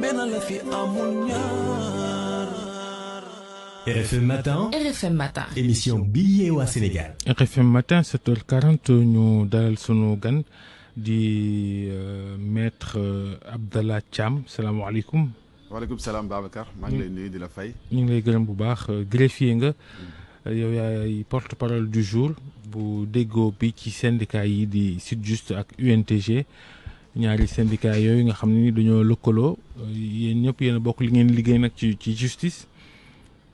benn la fi amul ñaar. RFM Matin. RFM Matin. émission bi yeewaa Sénégal. RFM Matin 7h40 ñu dalal sunu gan di maître Abdallah Thiam salaamaaleykum. waaleykum salaam Babacar maa ngi lay nuyu di la fay. ñu ngi lay gërëm bu baax greffier nga yow yaay porte-parole du jour bu déggoo bi ci syndicat yi di SYTJUST ak UNTG ñaari syndicat yooyu nga xam ne ni dañoo lëkkaloo yéen ñëpp yéen a bokk li ngeen liggéey nag ci justice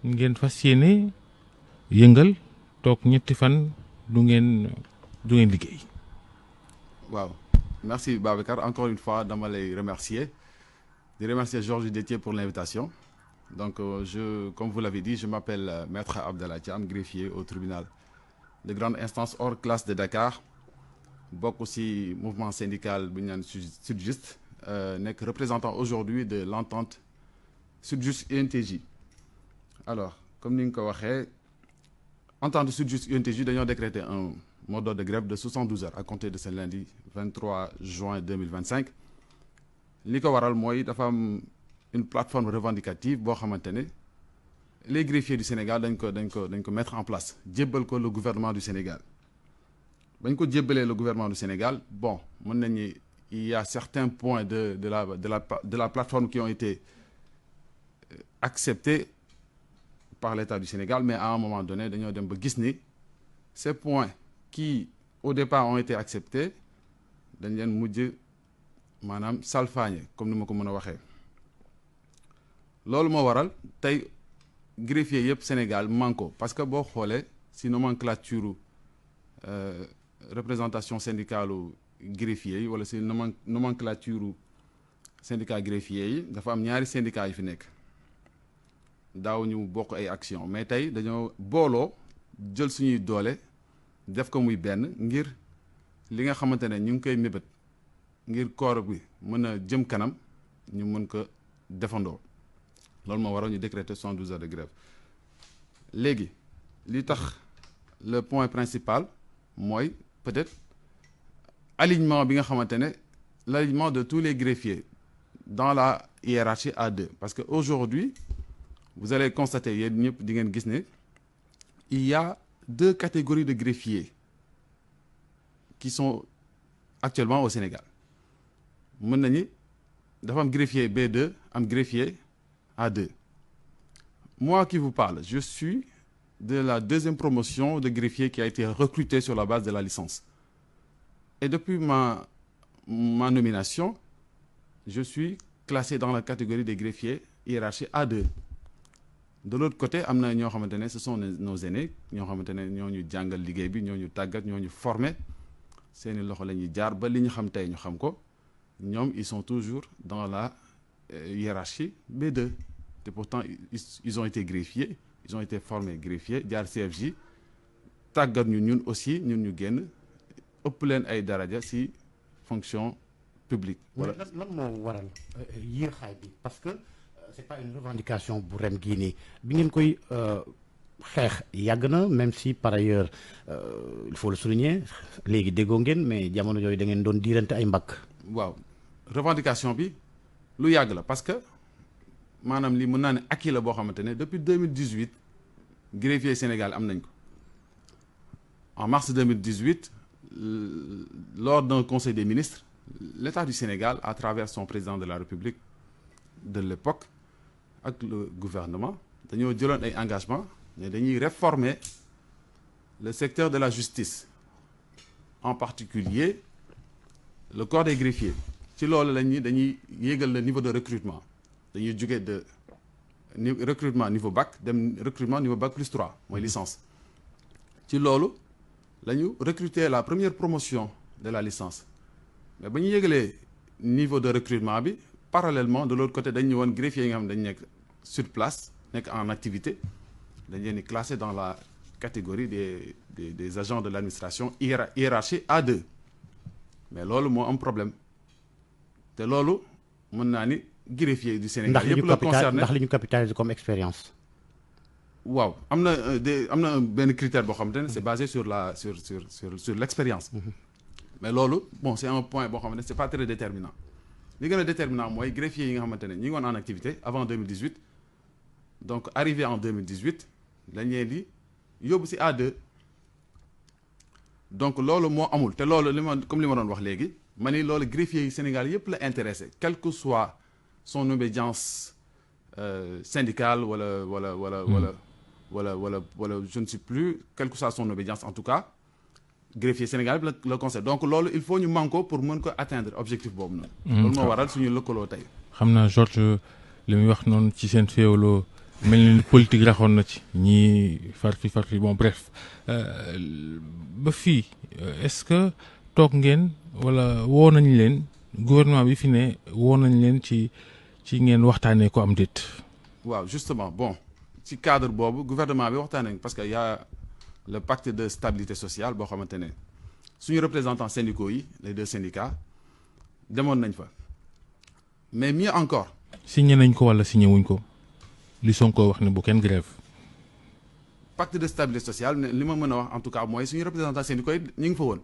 ngeen fas yéene yëngal toog ñetti fan du ngeen liggéey. waaw merci Babacar encore une fois dama lay remercier di remercier Georges Détier pour l'invitation. Donc comme vous l'avez dit, je m'appelle maître Abdallah Thiam, greffier au tribunal de grande instance hors classe de Dakar, bokk aussi mouvement syndical bu ñu naan SYTJUST, nekk représentant aujourd'hui de l'entente SYTJUST UNTJ. Alors comme ni nga ko waxee entente SYTJUST UNTJ dañoo décréter un mot d'ordre de grève de 72 heures à compter de ce lundi 23 juin 2025. li ko waral mooy dafa am une plateforme revendicative boo xamante ne les greffiers du Sénégal dañ ko mettre en place jébbal ko le gouvernement du Sénégal bañ ko jébbalee le gouvernement du Sénégal bon mën nañu il y a certains points de la plateforme qui ont été acceptés par l'État du Sénégal, mais à un moment donné dañoo dem ba gis ni ces points qui au départ ont été acceptés dañ leen mujj maanaam salfaañe comme ni ma ko mën a waxee. loolu moo waral tey greffier yëpp Sénégal manko parce que boo xoolee si nomenclature représentation syndicale greffier yi wala si nomenclature syndicat greffier yi dafa am ñaari syndicat yi fi nekk daaw ñu bokk ay action mais tey dañoo booloo jël suñuy doole def ko muy benn ngir li nga xamante ne ñu ngi koy mébét ngir koor bi mën a jëm kanam ñu mën ko defandoo loolu moo waral ñu décréter 72 heures de grève. léegi li tax le point principal mooy peut-être alignement bi nga xamante ne l'alignement de tous les greffiers dans la hiérarchie A2 parce que aujourd'hui vous allez constater yéen ñëpp di ngeen gis ne il y a deux catégories de greffiers qui sont actuellement au Sénégal mën nañu dafa am greffier B2 am greffier A2. Moi qui vous parle, je suis de la deuxième promotion de greffier qui a été recrutée sur la base de la licence. Et depuis ma nomination, je suis classé dans la catégorie des greffiers hiérarchie A2. De l'autre côté, am na ñoo xamante ne ce sont nos aînés ñoo xamante ne ñoo ñu jàngal liggéey bi ñoo ñu tàggat ñoo ñu formé seeni loxo la ñuy jaar ba li ñu xam tey ñu xam ko ñoom ils sont toujours dans la hiérarchie B2. Et pourtant ils ont été greffiers ils ont été formés greffiers jaar CFJ tàggat ñu ñun aussi ñun ñu génn ëpp leen ay daraja ci fonction publique. voilà lan moo waral yéexaay bi parce que c'est pas une revendication bu ren gii nii bi ngeen koy xeex yàgg na même si par ailleurs il faut le souligner léegi déggoo ngeen mais jamono yooyu da ngeen doon diirante ay mbagg. waaw revendication bi lu yàgg la parce que. maanaam lii mën naa ne acquis la boo xamante ne depuis 2018 greffier Sénégal am nañ ko en mars 2018 lors d'un conseil des ministres l'État du Sénégal à travers son président de la République de l'époque ak le gouvernement dañoo jëloon ay engagement ne dañuy réformer le secteur de la justice en particulier le corps des greffiers ci loolu dañuy yéegal le niveau de recrutement dañuy jóge de recrutement niveau bac dem recrutement niveau bac plus 3 mooy licence ci loolu la ñu recruter la première promotion de la licence mais ba ñu yégalee niveau de recrutement bi parallèlement de l'autre côté dañu woon greffier yi nga xam ne dañu nekk sur place nekk en activité dañ leen di classer dans la catégorie des agents de l'administration hiérarchie A2 mais loolu moo am problème te loolu mën naa ni greffier du Sénégal yëpp la concerné ndax li ñu capitaliser comme expérience. waaw am na benn critère boo xamante ne c'est basé sur l'expérience. Mais loolu bon c'est un point boo xamante ne c'est pas très déterminant li gën a déterminant mooy greffier yi nga xamante ne ñi ngi woon en activité avant 2018 donc arrivé en 2018 dañ leen di yóbbu si A2 donc loolu moo amul te loolu comme li ma doon wax léegi ma ni loolu greffier yi Sénégal yëpp la intéressé quelle que soit son obédience syndicale wala je ne sais plus quelle que soit son obédience en tout cas greffier Sénégal yëpp la conseil donc loolu il faut ñu manko pour mën ko atteindre objectif boobu noonu. loolu moo waral suñu lëkkaloo tey. xam naa Georges li muy wax noonu ci seen féewaloo mel ni politique raxoon na ci ñii far fi bon bref ba fii est-ce que toog ngeen wala woo nañ leen gouvernement bi fi ne woo nañ leen ci ngeen waxtaanee ko am déet. waaw justement bon ci cadre boobu gouvernement bi waxtaanee parce que y a le pacte de stabilité sociale boo xamante ne suñu représentants syndicaux yi les 2 syndicats demoon nañ fa mais mieux encore. signé nañ ko wala signé wuñ ko li Sonko wax ne bu kenn grève. pacte de stabilité sociale li ma mën a wax en tout cas mooy suñu représentants syndicaux yi ñu ngi fa woon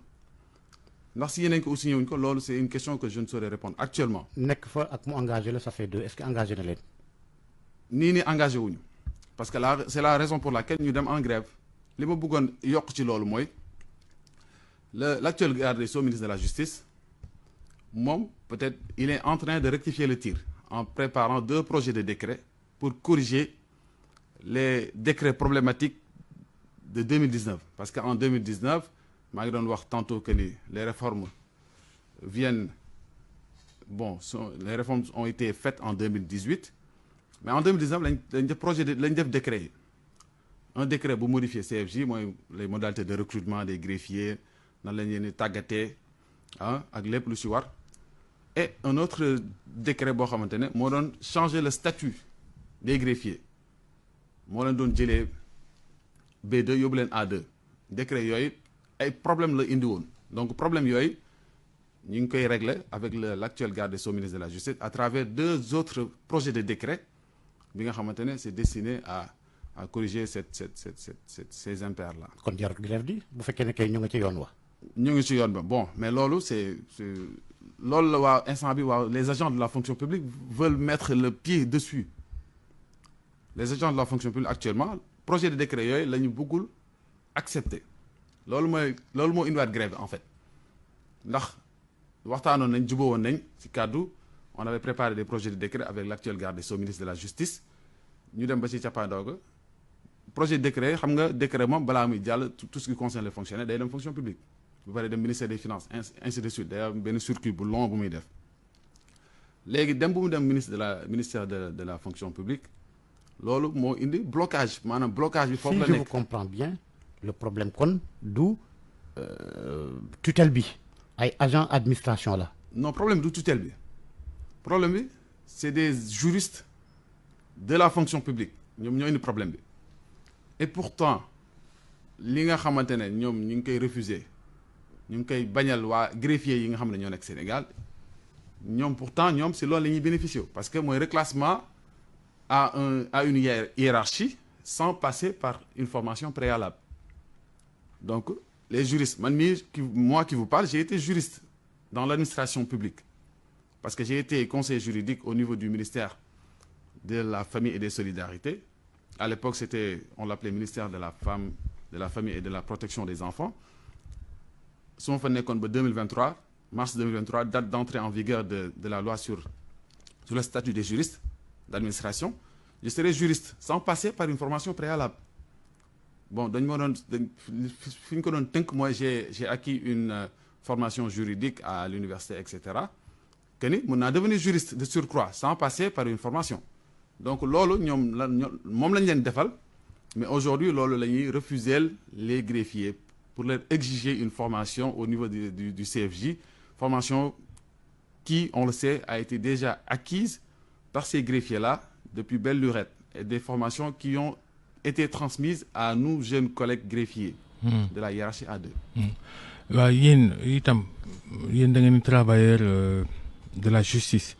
ndax signé nañ ko ou signé wuñ ko loolu c'est une question que je ne saurais répondre actuellement. nekk fa ak mu engagé la ça fait 2 est-ce que engagé na leen. nii engagé wuñu parce que là c'est la raison pour laquelle ñu dem en grève li ma bëggoon yokk ci loolu mooy l'actuel garde des Sceaux ministre de la justice moom peut-être il est en train de rectifier le tir en préparant 2 projets de décret pour corriger les décrets problématiques de 2019 parce que en 2019 maa ngi doon wax tantôt que ni les réformes viennent les réformes ont été faites en 2018 mais en 2019 lañ def lañ def décret yi un décret bu modifier CFJ mooy les modalités de recrutement des greffiers nan lañ leen di tàggatee ak lépp lu ci war et un autre décret boo xamante ne moo doon changer le statut des greffiers moo leen doon jëlee B2 yóbbu leen A2 décret yooyu ay problème la indi woon donc problème yooyu ñu ngi koy régler avec l'actuel garde des Sceaux ministre de la justice à travers 2 autres projets de décret bi nga xamante ne c'est destiné à corriger ces impairs là. kon jarul grève di bu fekkee ne kay ñu ngi ci yoon wa. ñu ngi ci yoon ba bon mais loolu loolu la waa instant bi waa les agents de la fonction publique veulent mettre le pied dessus les agents de la fonction publique actuellement projet de décret yooyu la ñu bëggul accepter loolu moo indiwaat grève en fait ndax waxtaanoon nañ jubóo woon nañ ci kàddu on avait préparé des projets de décret avec l'actuel garde des Sceaux ministre de la justice ñu dem ba ci cappaandaw ga projet de décret xam nga décret moom balaa muy jàll tout ce qui concerne les fonctionnaires day dem fonction publique bu pare dem ministère des finances ainsi de suite day am benn circuit bu long bu muy def léegi dem bu mu dem ministère de la fonction publique loolu moo indi blocage maanaam blocage bi foofu la nekk. si je vous comprends bien le problème kon du tutelle bi ay agent administration la. non problème du tutelle bi problème bi c'est des juristes de la fonction publique ñoom ñoo indi problème bi et pourtant li nga xamante ne ñoom ñu ngi koy refuser ñu ngi koy bañal waa greffier yi nga xam ne ñoo nekk Sénégal ñoom pourtant ñoom si loolu la ñuy bénéficier parce que mooy reclassement à une hiérarchie sans passer par une formation préalable donc les juristes moi qui vous parle j'ai été juriste dans l'administration publique parce que j'ai été conseiller juridique au niveau du ministère de la famille et des solidarités à l'époque on l'appelait ministère de la femme de la famille et de la protection des enfants su ma fa nekkoon ba 2023 mars 2023 date d'entrée en vigueur de la loi sur le statut des juristes d'administration je serai juriste sans passer par une formation préalable bon dañ ma doon fi ñu ko doon tënk mooy j'ai acquis une formation juridique à l'université etc que ni mën naa devenir juriste de surcroît sans passer par une formation donc loolu moom lañ leen defal mais aujourd'hui loolu la ñuy refuser les greffiers pour leur exiger une formation au niveau du CFJ formation qui on le sait a été déjà acquise par ces greffiers-là depuis belle lurette et des formations qui ont été transmises à nous jeunes collègues greffiers de la hiérarchie A2. waaw yéen da ngeen travailleur de la justice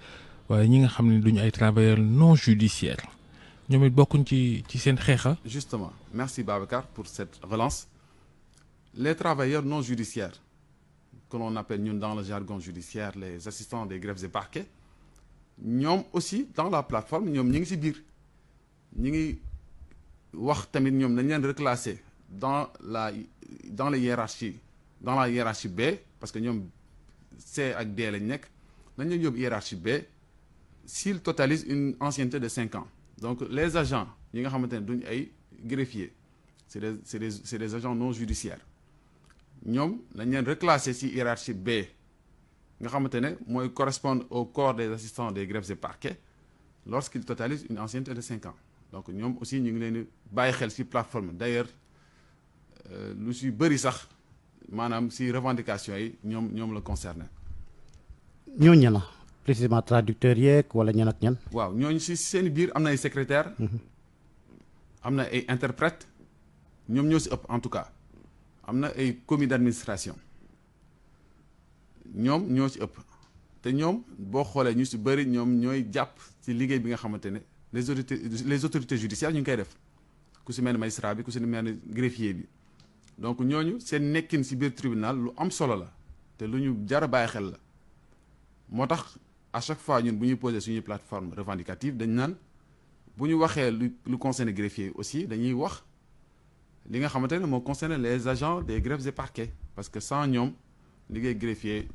waaye ñi nga xam ne duñu ay travailleurs non judiciaires ñoom it bokkuñ ci seen xeexa. Justement merci Babacar pour cette relance les travailleurs non judiciaires que l'on appelle ñun dans le jargon judiciaire les assistants des greffes et parquets ñoom aussi dans la plateforme ñoom ñi ngi ci biir ñi ngi wax tamit ñoom dañ leen reclasser dans la hiérarchie B parce que ñoom C ak D lañ nekk dañ leen yóbbu hiérarchie B s'ils totalisent une ancienneté de 5 ans donc les agents yi nga xamante ne duñ ay greffiers c'est des agents non judiciaires ñoom dañ leen reclasser ci hiérarchie B nga xamante ne mooy correspondre au corps des assistants des greffes et parquets lorsqu'ils totalisent une ancienneté de 5 ans donc ñoom aussi ñu ngi leen di bàyyi xel ci plateforme d'ailleurs lu ci bëri sax maanaam ci revendication yi ñoom la concerné. ñooñu ñana précisément traducteurs yeeg wala ñan ak ñan. waaw ñooñu ci seen biir am na ay secrétaires. am na ay interprètes ñoom ñoo ci ëpp en tout cas am na ay commis d'administration ñoom ñoo ci ëpp te ñoom boo xoolee ñu ci bëri ñoom ñooy jàpp ci liggéey bi nga xamante ne les autorités judiciaires ñu ngi koy def ku ci mel ni magistrat bi ku ci mel ni greffier bi donc ñooñu seen nekkin ci biir tribunal lu am solo la te lu ñu jar a bàyyi xel la moo tax à chaque fois ñun bu ñuy poser suñuy plateforme revendicative dañ naan bu ñu waxee lu concerne greffier aussi dañuy wax li nga xamante ne moo concerne les agents des greffes et parquets parce que sans ñoom liggéey greffier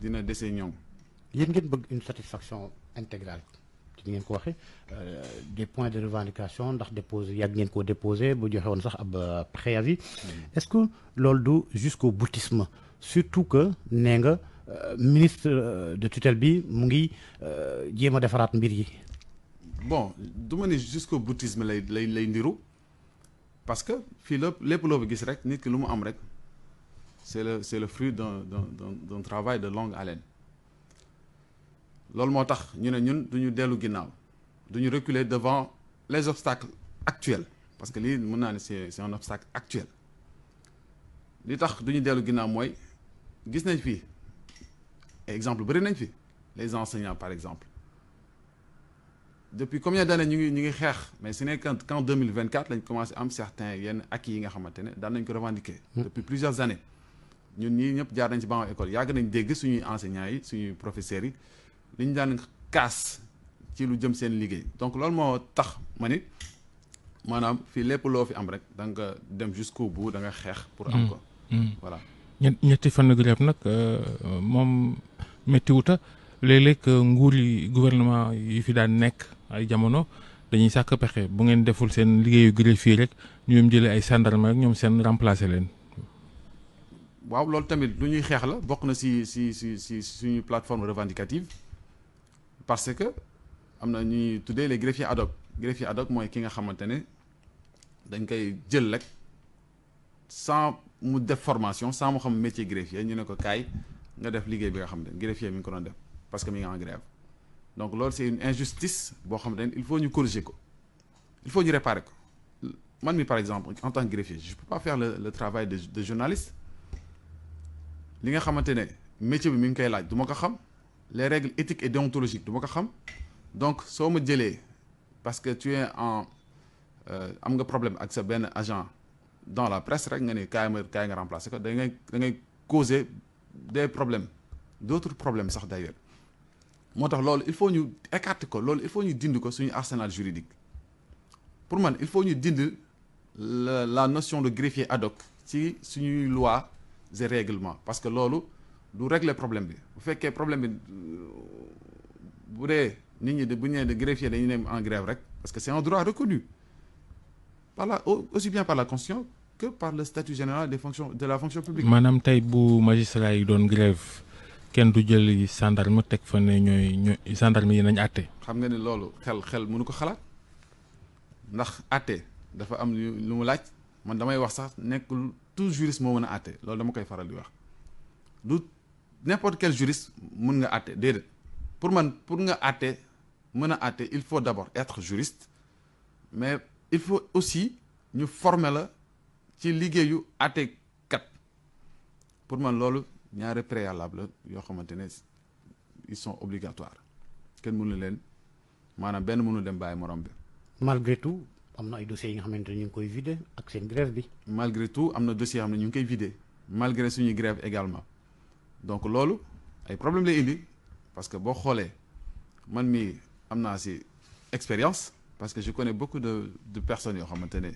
dina dese ñoom. yéen ngeen bëgg une satisfaction intégrale ci ngeen ko waxee des points de revendication ndax déposé yàgg ngeen koo déposé bu joxe woon sax ab préavis est-ce que loolu du jusqu'au boutisme surtout que nee nga ministre de tutelle bi mu ngi jéem a defaraat mbir yi. bon du ma ne jusqu'au boutisme lay ndiru parce que fii lépp loo fi gis rek nit ki lu mu am rek c'est le fruit d'un travail de longue haleine loolu moo tax ñu ne ñun duñu dellu ginnaaw duñu reculer devant les obstacles actuels parce que lii mën naa ne c'est un obstacle actuel li tax duñu dellu ginnaaw mooy gis nañ fii exemple bëri nañ fi les enseignants par exemple depuis combien d'années ñu ngi xeex mais ce n'est qu'en 2024 lañ commencé am certains yenn acquis yi nga xamante ne daan nañ ko revendiquer depuis plusieurs années ñun ñii ñëpp jaar nañ ci banc école yàgg nañ dégg suñuy enseignants yi suñuy professeurs yi li ñu daan kaas ci lu jëm seen liggéey donc loolu moo tax ma ni maanaam fii lépp loo fi am rek da nga dem jusqu'au bout da nga xeex pour am ko voilà ñetti fan grève nag moom méttiwuta léeg-léeg nguur yi gouvernement yi fi daan nekk ay jamono dañuy sàkk pexe bu ngeen deful seen liggéeyu greffier rek ñoom jëlee ay gendarme rek ñoom seen remplacer leen. waaw loolu tamit lu ñuy xeex la bokk na ci suñu plateforme revendicative parce que am na ñuy tuddee les greffiers ad hoc greffier ad hoc mooy ki nga xamante ne dañ koy jël rek sans mu def formation sans mu xam métier greffier ñu ne ko kaay nga def liggéey bi nga xam ne greffier mi ngi ko doon def parce que mi ngi en grève donc loolu c'est une injustice boo xam ne il faut ñu corriger ko il faut ñu réparer ko man mi par exemple en tant que greffier je peux pas faire le travail de journaliste li nga xamante ne métier bi mi ngi koy laaj du ma ko xam les règles éthiques et déontologiques du ma ko xam donc soo ma jëlee parce que tu es en am nga problème ak sa benn agent dans la presse rek nga ne kaay nga remplacer ko da ngay causer des problèmes d'autres problèmes sax d'ailleurs moo tax loolu il faut ñu écarter ko loolu il faut ñu dindi ko suñu arsenal juridique pour man il faut ñu dindi la notion de greffier ad hoc ci suñuy loi et règlement parce que loolu du régler problème bi bu fekkee problème bi bu dee nit ñi bu ñu nee de greffier dañuy dem en grève rek parce que c'est un droit reconnu aussi bien par la Constitution que par le statut général de la fonction publique. maanaam tey bu magistrat yi doon grève kenn du jël gendarme teg fa ne ñooy gendarme yi nañ àtte. xam nga ne loolu xel mënu ko xalaat ndax àtte dafa am lu mu laaj man damay wax sax nekkul tout juriste moo mën a àtte loolu dama koy faral di wax du n'importe quel juriste mën nga àtte déedéet pour man pour nga àtte mën a àtte il faut d'abord être juriste mais il faut aussi ñu former la ci liggéeyu àttekat pour man loolu ñaari préalable la yoo xamante ne ils sont obligatoires kenn mënu leen maanaam benn mënu dem bàyyi morom bi. malgré tout am na ay dossiers yi nga xamante ne ñu ngi koy vider ak seen grève bi. malgré tout am na dossiers yoo xam ne ñu ngi koy vider malgré suñuy grève également donc loolu ay problème lay indi parce que boo xoolee man mi am naa si expérience parce que je connais beaucoup de personnes yoo xamante ne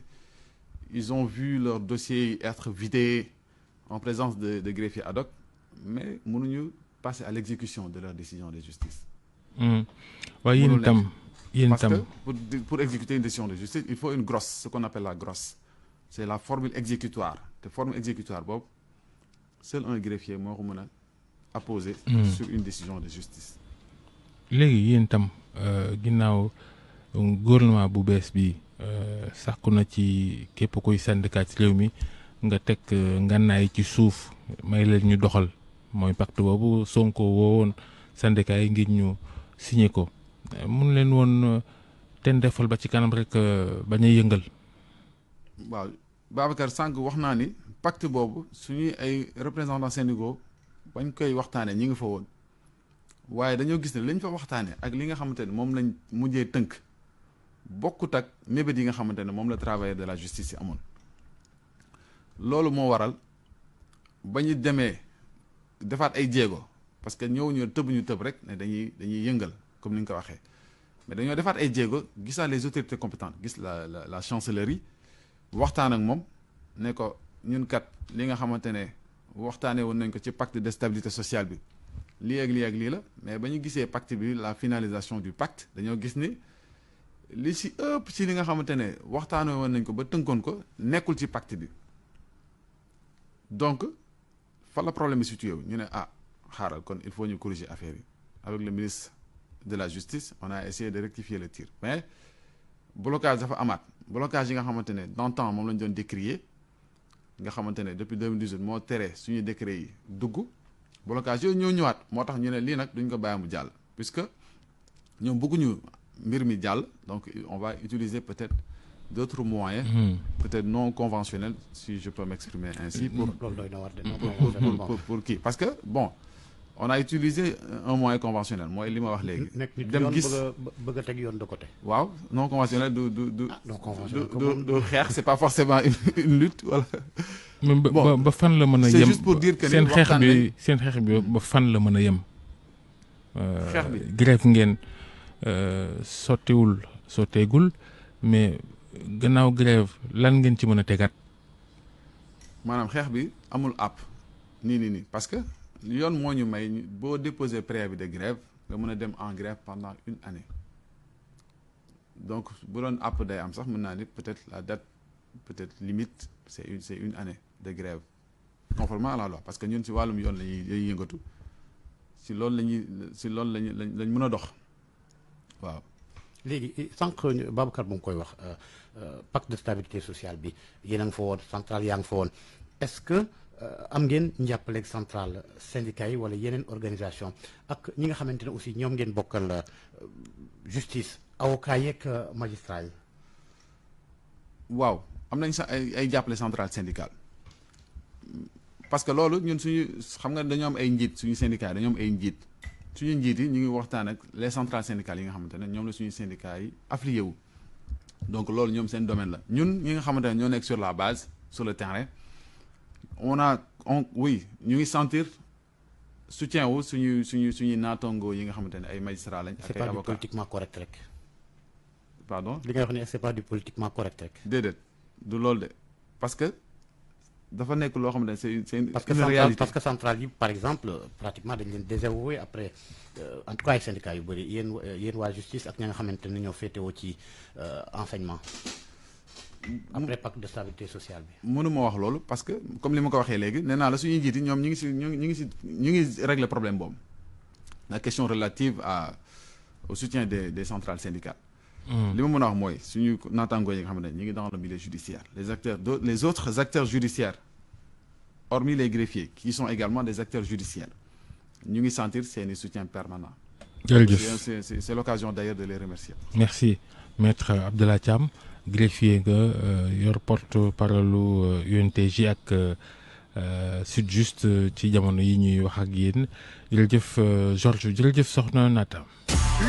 ils ont vu leur dossier être vidé en présence de greffiers ad hoc mais mënuñu passer à l'exécution de leur décision de justice. waaye yéen itam parce que pour exécuter une décision de justice il faut une grosse, ce qu'on appelle la grosse. C'est la formule exécutoire te formule exécutoire boobu seul un greffier moo ko mën a apposer sur une décision de justice. léegi yéen itam ginnaaw gouvernement bu bees bi sàkku na ci képp kuy syndicat ci réew mi nga teg ngànnaay ci suuf may leen ñu doxal mooy pacte boobu Sonko woowoon syndicat yi ngir ñu signé ko mun leen woon ten defal ba ci kanam rek bañ a yëngal. waaw Babacar sànq wax naa ni pacte boobu suñuy ay représentants syndicaux bañ koy waxtaanee ñi ngi fa woon waaye dañoo gis ne lañ fa waxtaanee ak li nga xamante ne moom lañ mujjee tënk bokkut ak mébét yi nga xamante ne moom la travailleur de la justice yi amoon. loolu moo waral ba ñu demee defaat ay jéego parce que ñëw tëbuñu tëb rek ne dañuy yëngal comme ni nga ko waxee mais dañoo defaat ay jéego gisaat les autorités compétentes gis la chancellerie waxtaan ak moom ne ko ñun kat li nga xamante ne waxtaanee woon nañ ko ci pacte de stabilité sociale bi lii ak lii ak lii la mais ba ñu gisee pacte bi la finalisation du pacte dañoo gis ni li si ëpp ci li nga xamante ne waxtaanee woon nañ ko ba tënkoon ko nekkul ci pacte bi donc fa la problème bi situé wu ñu ne xaaral kon il faut ñu corriger affaire yi avec le ministre de la justice on a essayé de rectifier le tir mais blocage dafa amaat blocage yi nga xamante ne dans le temps moom lañ doon décrier nga xamante ne depuis 2018 moo tere suñuy décret yi dugg blocage yooyu ñoo ñëwaat moo tax ñu ne lii nag duñ ko bàyyi mu jàll puisque ñoom bëgguñu mbir mi jàll donc on va utiliser peut-être d'autres moyens peut-être non conventionnels si je peux m'exprimer ainsi pour qui parce que bon on a utilisé un moyen conventionnel mooy li ma wax léegi dem gis bëgg a teg yoon de côté waaw non conventionnel du xeex c'est pas forcément une lutte wala ba fan la mën a yem c'est juste pour dire que seen xeex bi ba fan la mën a yem xeex bi grève ngeen sotteegul mais gannaaw grève lan ngeen ci mën a tegaat maanaam xeex bi amul àpp nii parce que yoon moo ñu may boo déposer préavis de grève nga mën a dem en grève pendant une année donc bu doon àpp day am sax mën naa ni peut-être la date peut-être limite c'est une année de grève conformément à la loi parce que ñun ci wàllum yoon lañuy yëngatu ci loolu lañ mën a dox waaw. léegi sànq Babacar mu ngi koy wax pacte de stabilité sociale bi yéen a ngi fa woon centrale yaa ngi fa woon est-ce que am ngeen njàppaleeg centrale syndicat yi wala yeneen organisation ak ñi nga xamante ne aussi ñoom ngeen bokkal justice avocat yeeg magistrat yi. waaw am nañ sax ay jàppale centrale syndicale parce que loolu ñun suñu xam nga dañoo am ay njiit suñu syndicat yi dañoo am ay njiit suñu njiit yi ñu ngi waxtaan ak les centrales syndicales yi nga xamante ne ñoom la suñu syndicat yi affilié wu donc loolu ñoom seen domaine la ñun ñi nga xamante ne ñoo nekk sur la base sur le terrain oui ñu ngi sentir soutien wu suñuy naatango yi nga xamante ne ay magistrats lañ. ak ay avocats c'est pas du politiquement correct rek. pardon li ngay wax ni c'est pas du politiquement correct rek. déedéet du loolu de parce que dafa nekk loo xamante ne c'est une réalité parce que centrale yi par exemple pratiquement dañ leen désavoué après en tout cas ay syndicats yu bëri yéen waa justice ak ña nga xamante ne ñoo féetewoo ci enseignement. après pacte de stabilité sociale bi. mënuma wax loolu parce que comme li ma ko waxee léegi nee naa la suñuy njiit yi ñoom ñu ngi régler problème boobu la question relative au soutien des centrales syndicales. li ma mën a wax mooy suñu naataangoo yi nga xamante ne ñu ngi dans le milieu judiciaire les autres acteurs judiciaires hormis les greffiers qui sont également des acteurs judiciaires ñu ngi sentir seeni soutien permanent. jërëjëf c'est l'occasion d'ailleurs de les remercier. merci maître Abdallah Thiam greffier nga yor porte-parole UNTJ ak Sytjust ci jamono yi ñuy wax ak yéen jërëjëf Georges jërëjëf soxna Naata.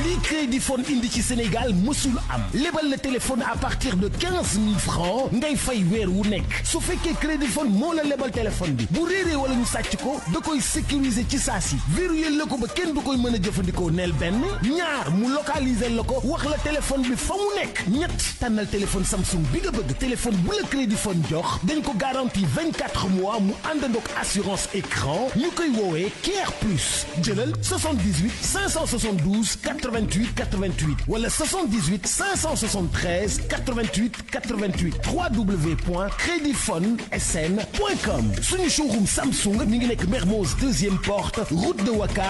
li Crédit Phone indi ci Sénégal mësul am lebal le téléphone à partir de 15 000 francs ngay fay weer wu nekk su fekkee Crédit Phone moo la lebal téléphone bi bu réeree wala ñu sàcc ko da koy sécuriser ci saa si verrouiller la ko ba kenn du koy mën a jëfandikoo neel benn ñaar mu localiser la ko wax la téléphone bi fa mu nekk ñett tànnal téléphone Samsung bi nga bëgg téléphone bu la Crédit Phone jox dañ ko garantie 24 mois mu àndandoog assurance écran ñu koy woowee Care Plus jëlal 78 572 88 88 wala 78 573 88 88 www.creditphonesn.com suñu showroom Samsung mi ngi nekk Mermoz 2e porte route de Ouakam